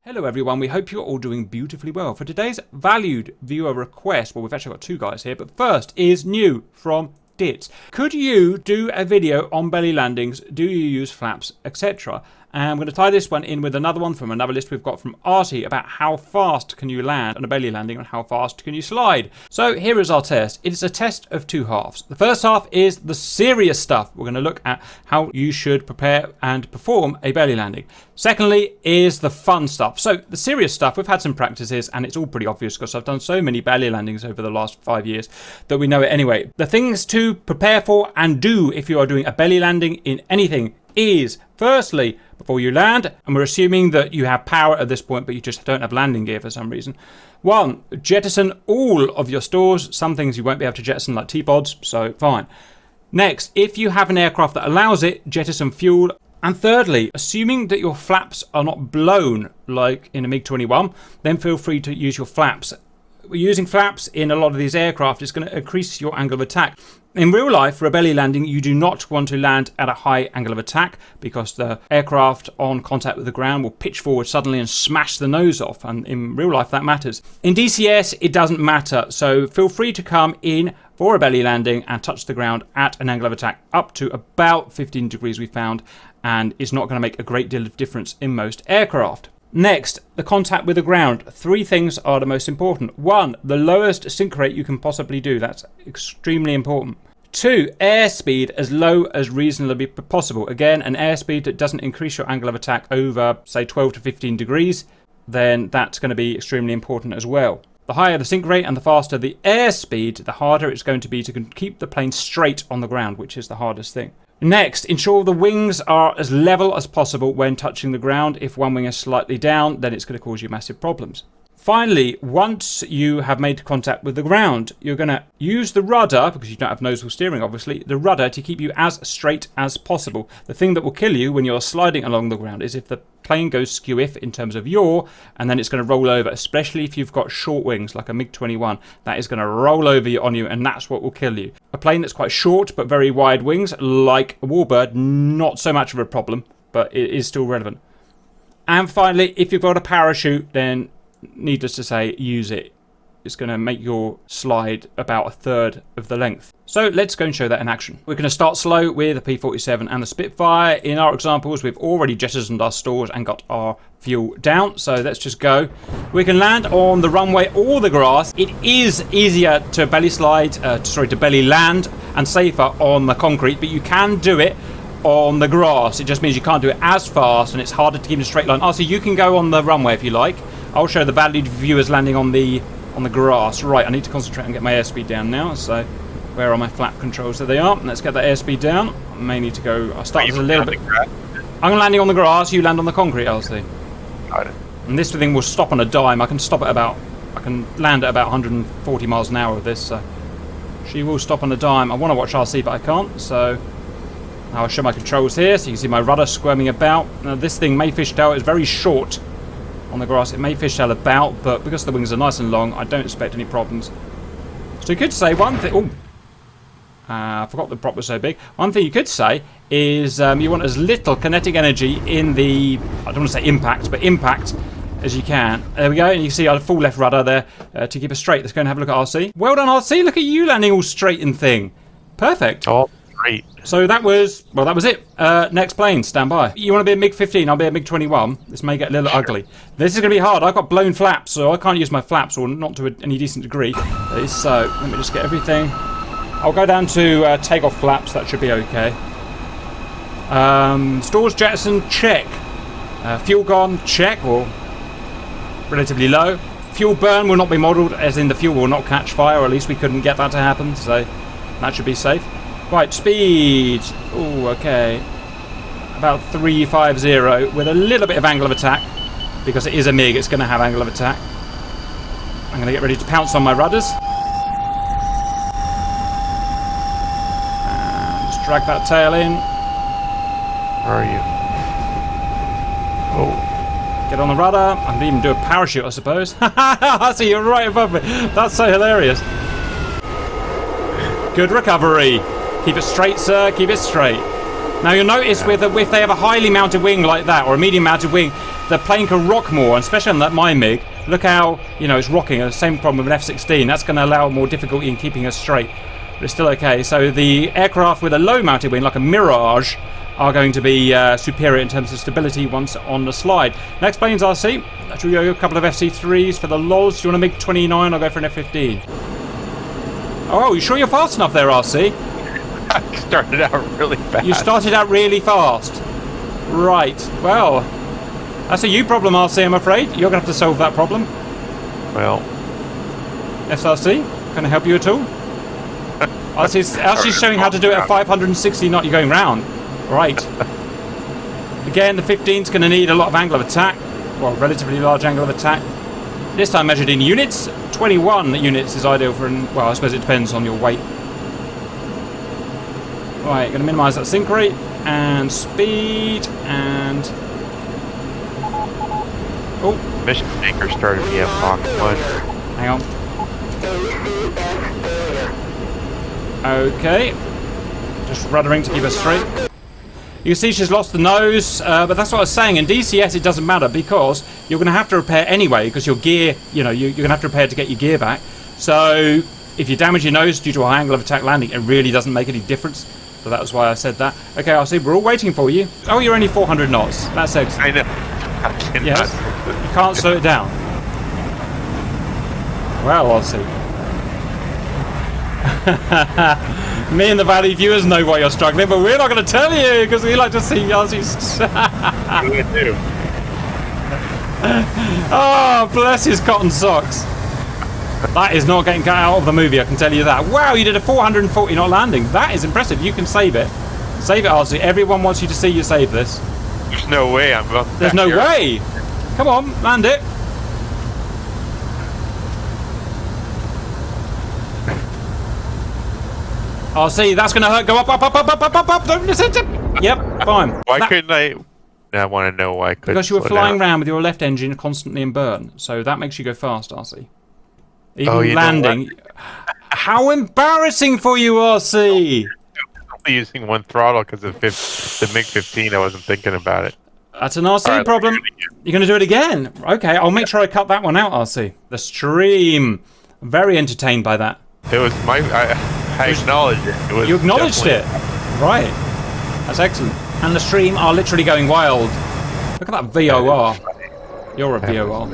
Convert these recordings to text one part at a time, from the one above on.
Hello everyone, we hope you're all doing beautifully well. For today's valued viewer request, well, we've actually got two guys here, but first is new from Dit. Could you do a video on belly landings? Do you use flaps, etc.? And I'm going to tie this one in with another one from another list we've got from Artie about how fast can you land on a belly landing and how fast can you slide. So here is our test. It is a test of two halves. The first half is the serious stuff. We're going to look at how you should prepare and perform a belly landing. Secondly is the fun stuff. So the serious stuff, we've had some practices and it's all pretty obvious because I've done so many belly landings over the last 5 years that we know it anyway. The things to prepare for and do if you are doing a belly landing in anything is, firstly, before you land, and we're assuming that you have power at this point but you just don't have landing gear for some reason. 1, jettison all of your stores. Some things you won't be able to jettison, like T-pods, so fine. Next, if you have an aircraft that allows it, jettison fuel. And thirdly, assuming that your flaps are not blown like in a MiG-21, then feel free to use your flaps. Using flaps in a lot of these aircraft is going to increase your angle of attack. In real life, for a belly landing, you do not want to land at a high angle of attack because the aircraft on contact with the ground will pitch forward suddenly and smash the nose off. And in real life, that matters. In DCS, it doesn't matter. So feel free to come in for a belly landing and touch the ground at an angle of attack up to about 15 degrees we found, and it's not going to make a great deal of difference in most aircraft. Next, the contact with the ground. 3 things are the most important. 1, the lowest sink rate you can possibly do. That's extremely important. 2, airspeed as low as reasonably possible. Again, an airspeed that doesn't increase your angle of attack over, say, 12 to 15 degrees, then that's going to be extremely important as well. The higher the sink rate and the faster the airspeed, the harder it's going to be to keep the plane straight on the ground, which is the hardest thing. Next, ensure the wings are as level as possible when touching the ground. If one wing is slightly down, then it's going to cause you massive problems. Finally, once you have made contact with the ground, you're going to use the rudder, because you don't have nose wheel steering obviously, the rudder to keep you as straight as possible. The thing that will kill you when you're sliding along the ground is if the plane goes skew-if in terms of yaw, and then it's going to roll over, especially if you've got short wings like a MiG-21. That is going to roll over on you, and that's what will kill you. A plane that's quite short but very wide wings, like a Warbird, not so much of a problem, but it is still relevant. And finally, if you've got a parachute, then needless to say, use it. It's going to make your slide about 1/3 of the length. So let's go and show that in action. We're going to start slow with the P-47 and the Spitfire. In our examples, we've already jettisoned our stores and got our fuel down. So let's just go. We can land on the runway or the grass. It is easier to belly slide, to belly land and safer on the concrete, but you can do it on the grass. It just means you can't do it as fast and it's harder to keep in a straight line. So you can go on the runway if you like. I'll show the valued viewers landing on the grass. Right, I need to concentrate and get my airspeed down now. So where are my flap controls? There they are. Let's get that airspeed down. I may need to go. I'll start a little bit. I'm landing on the grass. You land on the concrete, LC. Got it. And this thing will stop on a dime. I can land at about 140 miles an hour with this. So she will stop on a dime. I want to watch RC, but I can't. So I'll show my controls here, so you can see my rudder squirming about. Now this thing may fishtail. It's very short on the grass. It may fishtail about, but because the wings are nice and long, I don't expect any problems. So you could say one thing. Oh, I forgot the prop was so big. One thing you could say is you want as little kinetic energy in the, I don't want to say impact, but impact as you can. There we go, and you can see our full left rudder there to keep us straight. Let's go and have a look at RC. Well done, RC. Look at you landing all straight and thing. Perfect. Oh, great. So that was it. Next plane, stand by. You want to be a MiG-15, I'll be a MiG-21. This may get a little ugly. This is going to be hard. I've got blown flaps, so I can't use my flaps, or not to any decent degree. So let me just get everything. I'll go down to takeoff flaps. That should be okay. Stores jettison, check. Fuel gone, check, or relatively low. Fuel burn will not be modelled, as in the fuel will not catch fire, or at least we couldn't get that to happen, so that should be safe. Right, speed. Oh, okay. About 350 with a little bit of angle of attack. Because it is a MiG, it's going to have angle of attack. I'm going to get ready to pounce on my rudders. And just drag that tail in. Where are you? Oh. Get on the rudder. I can even do a parachute, I suppose. I see you're right above me. That's so hilarious. Good recovery. Keep it straight, sir. Keep it straight. Now you'll notice if they have a highly mounted wing like that, or a medium mounted wing, the plane can rock more, and especially on that my MiG. Look how, you know, it's rocking. The same problem with an F-16. That's going to allow more difficulty in keeping us straight. But it's still okay. So the aircraft with a low mounted wing, like a Mirage, are going to be superior in terms of stability once on the slide. Next plane's RC. Should we go a couple of FC3s for the lols? Do you want a MiG-29? I'll go for an F-15. Oh, you sure you're fast enough there, RC? I started out really fast. You started out really fast. Right. Well, that's a you problem, RC, I'm afraid. You're going to have to solve that problem. Well. SRC, can I help you at all? RC's showing how to do it at 560 knot. You're going round. Right. Again, the 15's going to need a lot of angle of attack. Well, relatively large angle of attack. This time measured in units. 21 units is ideal for well, I suppose it depends on your weight. Right, going to minimise that sink rate and speed and... Oh. Mission anchor started me at Mach 1. Hang on. Okay. Just ruddering to keep us straight. You can see she's lost the nose, but that's what I was saying. In DCS, it doesn't matter because you're going to have to repair anyway because your gear, you know, you're going to have to repair to get your gear back. So if you damage your nose due to a high angle of attack landing, it really doesn't make any difference. So that was why I said that. Okay, I'll see. We're all waiting for you. Oh, you're only 400 knots. That's excellent. I know. Yes. You can't slow it down. Well, I'll see. Me and the Valley viewers know why you're struggling, but we're not going to tell you because we like to see Ozzy's. We do. Oh, bless his cotton socks. That is not getting cut out of the movie, I can tell you that. Wow, you did a 440 knot landing. That is impressive. You can save it. Save it, Ozzy. Everyone wants you to see you save this. There's no way I'm going. There's no way. Come on, land it. Oh, see, that's going to hurt. Go up, up, up, up, up, up, up, up. Don't listen to... Yep, fine. Why couldn't I... I want to know why I couldn't. Because you were flying around with your left engine constantly in burn. So that makes you go fast, RC. Even landing. How embarrassing for you, RC! I'm only using one throttle because of the MiG-15. I wasn't thinking about it. That's an RC problem. You're going to do it again? Okay, I'll make sure I cut that one out, RC. The stream. Very entertained by that. It was my... I acknowledged it. You acknowledged it. Right. That's excellent. And the stream are literally going wild. Look at that VOR. You're a VOR.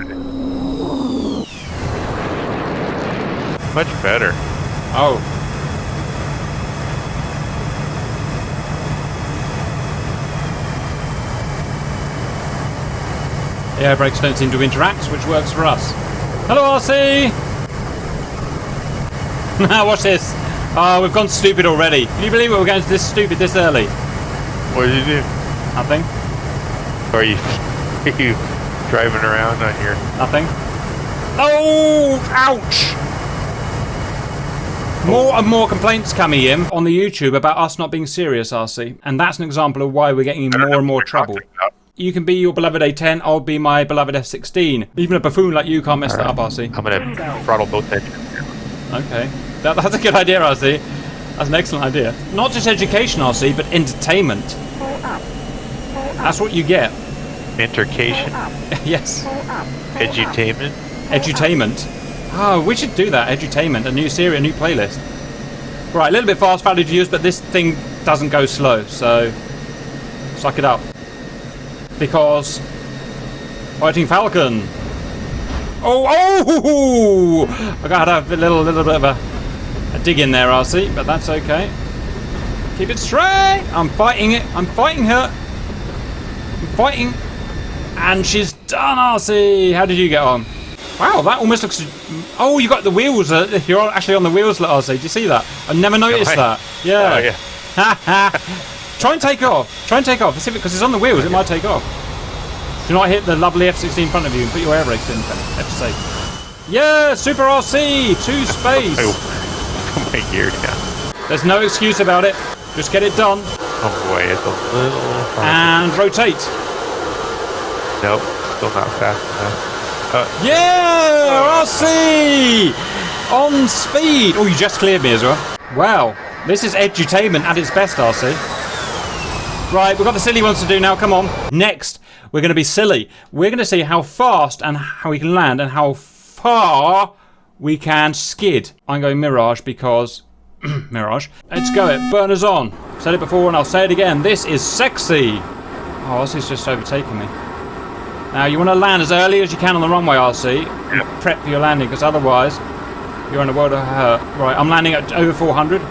Much better. Oh. The air brakes don't seem to interact, which works for us. Hello, RC! Watch this. Oh, we've gone stupid already. Can you believe it? We're going to this stupid this early. What did you do? Nothing. Or are you driving around on your... Nothing. Oh! Ouch! More and more complaints coming in on the YouTube about us not being serious, RC. And that's an example of why we're getting in more and more trouble. You can be your beloved A10, I'll be my beloved F16. Even a buffoon like you can't mess that up, RC. I'm going to throttle both engines. Okay. That's a good idea, RC. That's an excellent idea. Not just education, RC, but entertainment. That's what you get. Intercation? Yes. Edutainment? Edutainment. Oh, we should do that. Edutainment. A new series, a new playlist. Right, a little bit fast value to use, but this thing doesn't go slow, so suck it up. Because Fighting Falcon. Oh! I gotta have a little bit of a dig in there, RC, but that's okay. Keep it straight. I'm fighting it. I'm fighting her. I'm fighting. And she's done, RC. How did you get on? Wow, that almost looks... Oh, you got the wheels. You're actually on the wheels, RC. Did you see that? I never noticed that. Yeah. Oh, yeah. Try and take off. Try and take off. Because it's on the wheels, it might take off. Do not hit the lovely F-16 in front of you and put your air brakes in. F-safe. Yeah, Super RC to space. Oh my gear down. There's no excuse about it. Just get it done. Oh boy, it's a little hard. And rotate. Nope, still not fast enough. Yeah, RC on speed. Oh, you just cleared me as well. Wow, this is edutainment at its best, RC. Right, we've got the silly ones to do now. Come on. Next, we're going to be silly. We're going to see how fast and how we can land and how far we can skid. I'm going Mirage because... Mirage. Let's go it. Burners on. Said it before and I'll say it again. This is sexy. Oh, RC's just overtaking me. Now, you want to land as early as you can on the runway, RC. Yep. Prep for your landing, because otherwise you're in a world of hurt. Right, I'm landing at over 400.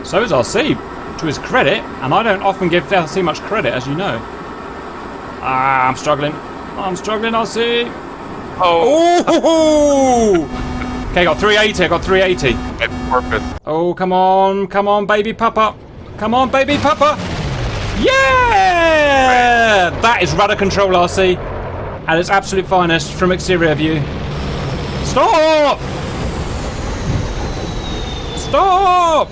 So is RC, to his credit, and I don't often give RC much credit, as you know. Ah, I'm struggling. I'm struggling, RC. Oh! Okay, got 380. I got 380. At purpose. Oh, come on, baby papa. Come on, baby papa. Yeah! That is rudder control, RC, at its absolute finest from exterior view. Stop! Stop!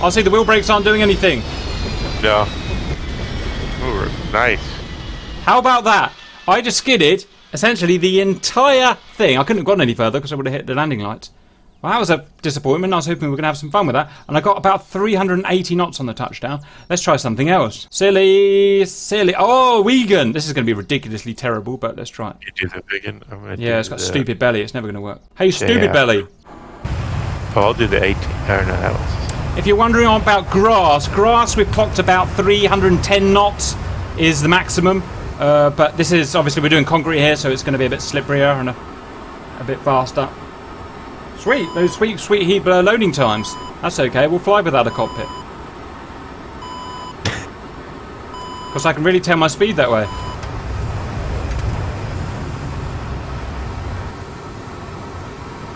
RC, the wheel brakes aren't doing anything. No. Ooh, nice. How about that? I just skidded essentially the entire thing. I couldn't have gone any further because I would have hit the landing lights. Well, that was a disappointment. I was hoping we were going to have some fun with that. And I got about 380 knots on the touchdown. Let's try something else. Silly, silly. Oh, vegan. This is going to be ridiculously terrible, but let's try it. You do the vegan. Yeah, it's got stupid belly. It's never going to work. Hey, stupid belly. Oh, I'll do the 18. I don't know that was. If you're wondering about grass we've clocked about 310 knots is the maximum. But this is, obviously, we're doing concrete here, so it's going to be a bit slipperier and a bit faster. Sweet, those sweet heat loading times. That's okay, we'll fly without a cockpit. Because I can really tell my speed that way.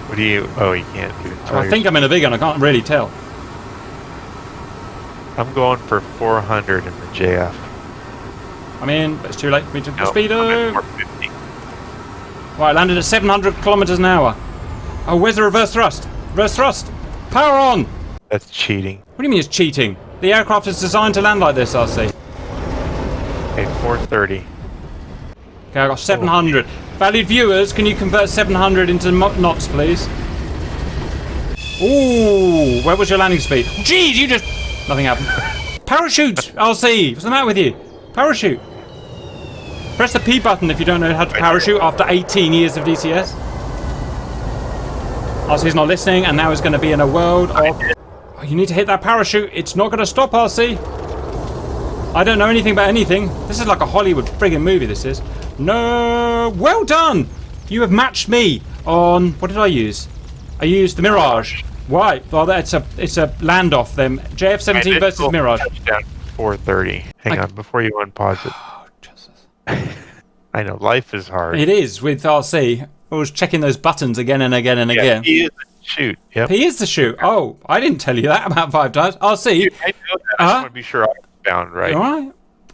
What do you... Oh, you can't do it. I think I'm in a big one, I can't really tell. I'm going for 400 in the JF. I'm in, but it's too late for me to No, speedo. I'm at 450. Right, I landed at 700 kilometers an hour. Oh, where's the reverse thrust? Reverse thrust! Power on! That's cheating. What do you mean it's cheating? The aircraft is designed to land like this, RC. Okay, 430. Okay, I got 700. Valued viewers, can you convert 700 into knots, please? Ooh, where was your landing speed? Jeez, you just... Nothing happened. Parachute, RC. What's the matter with you? Parachute. Press the P button if you don't know how to parachute after 18 years of DCS. RC's not listening, and now he's going to be in a world of... Oh, you need to hit that parachute. It's not going to stop, RC. I don't know anything about anything. This is like a Hollywood friggin' movie, this is. No. Well done. You have matched me on... What did I use? I used the Mirage. Why? Well, it's a land-off then. JF-17 versus Mirage. Touchdown 430. Hang on, before you unpause it. Oh, Jesus. I know, life is hard. It is with RC. I was checking those buttons again and again and again. He is the shoot. Yep. He is the shoot. Oh, I didn't tell you that about 5 times. RC. I know that. I just want to be sure I was bound right. All right.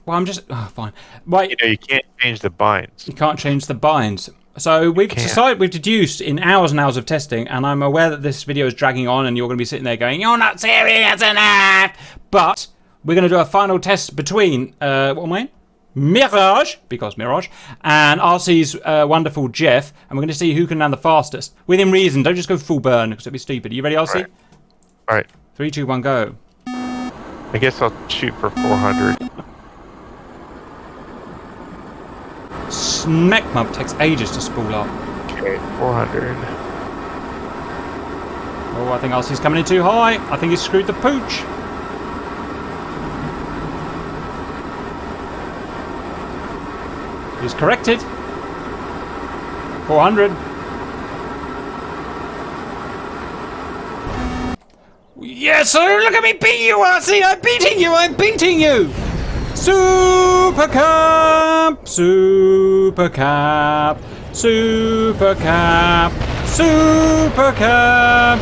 Well, I'm just... Oh, fine. Right. You know, you can't change the binds. You can't change the binds. So we've deduced in hours and hours of testing, and I'm aware that this video is dragging on and you're going to be sitting there going, you're not serious enough. But we're going to do a final test between, what am I in? Mirage, because Mirage, and RC's wonderful Jeff, and we're going to see who can land the fastest. Within reason, don't just go full burn, because it'd be stupid. Are you ready, RC? All right. 3, 2, 1, go. I guess I'll shoot for 400. Smack mub takes ages to spool up. Okay, 400. Oh, I think RC's coming in too high. I think he's screwed the pooch. He's corrected. 400. Yes, sir! Look at me beat you, RC! I'm beating you! I'm beating you! Super Cap! Super Cap! Super Cap! Super Cap!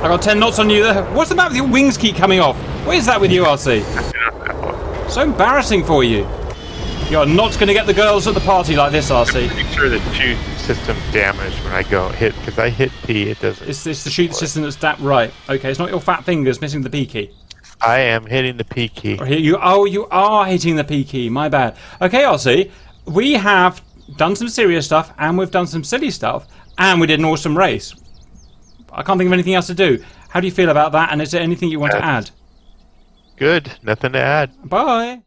I got 10 knots on you there. What's the matter with your wings keep coming off? What is that with you, RC? So embarrassing for you. You're not going to get the girls at the party like this, RC. Make sure the chute system's damaged when I go hit, because I hit P, it doesn't. It's the chute system that's right. Okay, it's not your fat fingers missing the P key. I am hitting the P key. You are hitting the P key. My bad. Okay, RC. We have done some serious stuff, and we've done some silly stuff, and we did an awesome race. I can't think of anything else to do. How do you feel about that? And is there anything you want to add? Good. Nothing to add. Bye.